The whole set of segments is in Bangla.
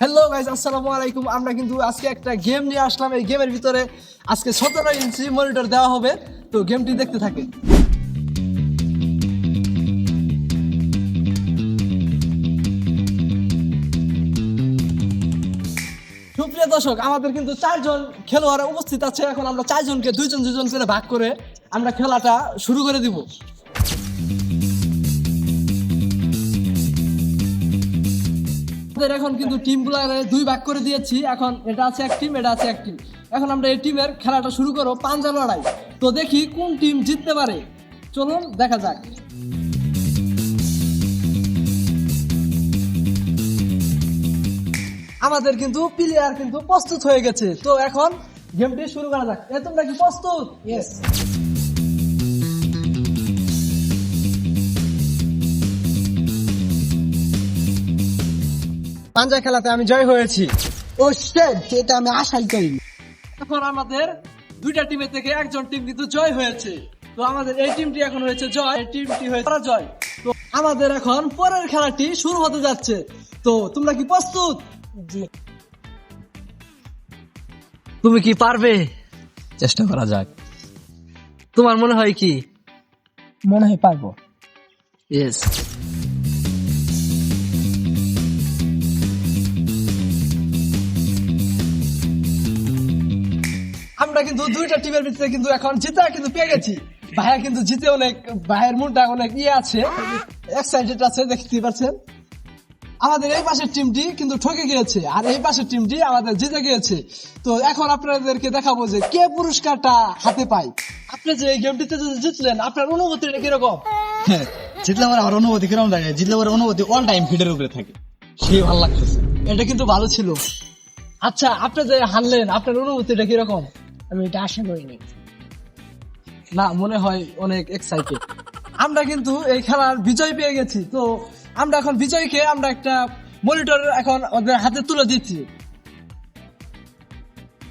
হ্যালো গাইস, আসসালামু আলাইকুম। আমরা কিন্তু আজকে একটা গেম নিয়ে আসলাম। এই গেমের ভিতরে আজকে 17 ইঞ্চি মনিটর দেওয়া হবে, তো গেমটি দেখতে থাকে। সুপ্রিয় দর্শক, আমাদের কিন্তু 4 জন খেলোয়াড় উপস্থিত আছে। এখন আমরা 4 জনকে দুইজন করে ভাগ করে আমরা খেলাটা শুরু করে দিব। এখন কিন্তু টিমগুলো দুই ভাগ করে দিয়েছি। এখন এটা আছে এক টিম, এটা আছে এক টিম। এখন আমরা এই টিমের খেলাটা শুরু করব, পাঞ্জা লড়াই। তো দেখি কোন টিম জিততে পারে, চলুন দেখা যাক। আমাদের কিন্তু প্লেয়ার কিন্তু প্রস্তুত হয়ে গেছে, তো এখন গেমটি শুরু করা যাক। তোমরা কি প্রস্তুত? ইয়েস। পাঞ্জা খেলাতে আমি জয় হয়েছি। ও শিট, এটা আমি আশাই করিনি। এখন আমাদের দুইটা টিমের থেকে একজন টিম কিন্তু জয় হয়েছে। তো আমাদের এই টিমটি এখন হয়েছে জয়, এই টিমটি হয়েছে পরাজয়। তো আমাদের এখন পরের খেলাটি শুরু হতে যাচ্ছে। তো তোমরা কি প্রস্তুত? জি, তুমি কি পারবে? চেষ্টা করা যাক। তোমার মনে হয় কি? মনে হয় পারবো। ইয়েস। আমরা কিন্তু দুইটা টিমের ভিতরে কিন্তু এখন জিতা কিন্তু পেয়ে গেছি। ভাইয়া কিন্তু জিতে অনেক, ভাইয়ের মনটা অনেক আছে, এক্সাইটেড আছে, দেখতে পাচ্ছেন। আমাদের এই পাশের টিমটি কিন্তু ঠকে গিয়েছে, আর এই পাশের টিমটি আমাদের জিতে গিয়েছে। তো এখন আপনাদেরকে দেখাবো যে কে পুরস্কারটা হাতে পায়। আপনি যে এই গেমটিতে জিতলেন, আপনার অনুভূতিটা কিরকম? জিতলে আমার অনুভূতি কিরকম লাগে? জিতলে আমার অনুভূতি অল টাইম ফিডের উপরে থাকে, সে ভালো লাগতেছে। এটা কিন্তু ভালো ছিল। আচ্ছা, আপনি যে হারলেন, আপনার অনুভূতিটা কিরকম? আমি এটা আশা করিনি। না, মনে হয় অনেক এক্সাইটেড। আমরা কিন্তু এই খেলার বিজয় পেয়ে গেছি। তো আমরা এখন বিজয়কে আমরা একটা মনিটর এখন ওদের হাতে তুলে দিচ্ছি।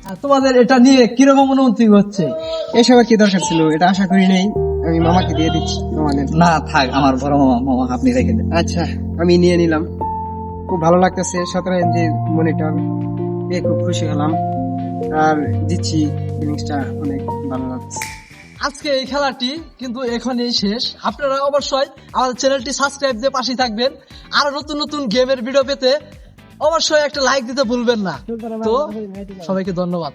আর তোমাদের এটা নিয়ে কিরকম অনুভূতি হচ্ছে? এসব কি দরকার ছিল? এটা আশা করি নাই। আমি মামাকে দিয়ে দিচ্ছি। মামাদের না থাক, আমার বড় মামা আপনি রেখে দেন। আচ্ছা, আমি নিয়ে নিলাম। খুব ভালো লাগতেছে। 17 ইঞ্চি মনিটর পেয়ে খুব খুশি হলাম। আর দিচ্ছি, ফিলিংসটা অনেক ভালো লাগছে। আজকে এই খেলাটি কিন্তু এখনই শেষ। আপনারা অবশ্যই আমাদের চ্যানেলটি সাবস্ক্রাইব দিয়ে পাশে থাকবেন। আরো নতুন নতুন গেমের ভিডিও পেতে অবশ্যই একটা লাইক দিতে ভুলবেন না। তো সবাইকে ধন্যবাদ।